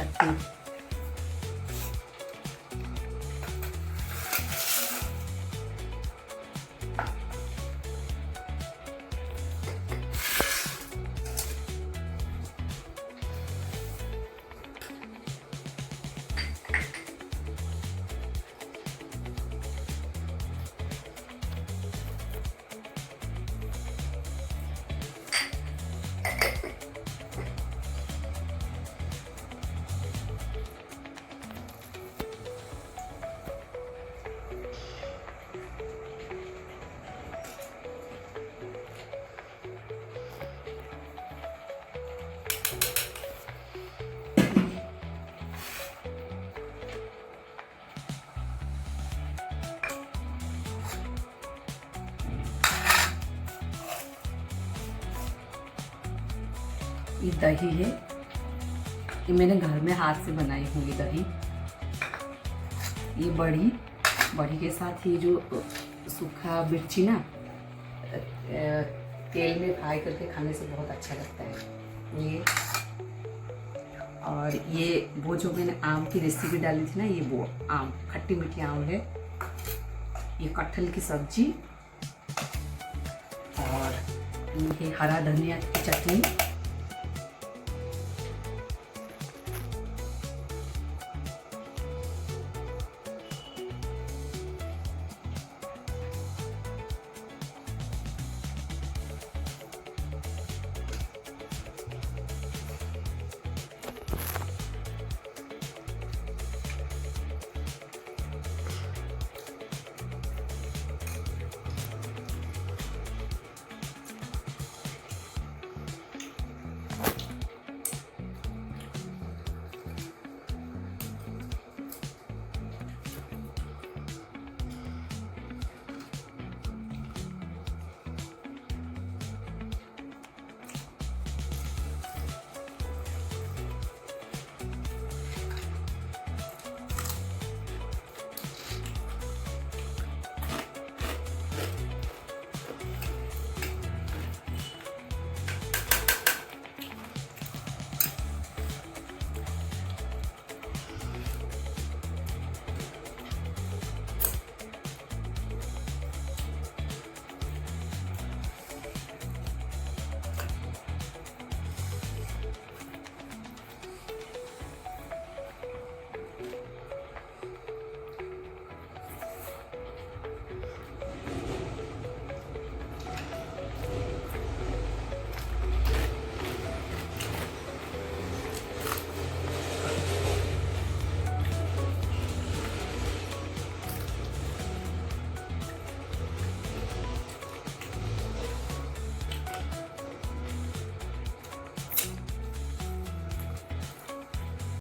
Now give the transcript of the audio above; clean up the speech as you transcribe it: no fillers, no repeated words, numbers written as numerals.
चटनी। ये दही है, ये मैंने घर में हाथ से बनाई हुई ये दही। ये बड़ी के साथ ये जो सूखा मिर्ची ना तेल में फ्राई करके खाने से बहुत अच्छा लगता है ये। और ये वो जो मैंने आम की रेसिपी डाली थी ना, ये वो आम खट्टी मीठी आम है। ये कटहल की सब्जी और ये हरा धनिया की चटनी।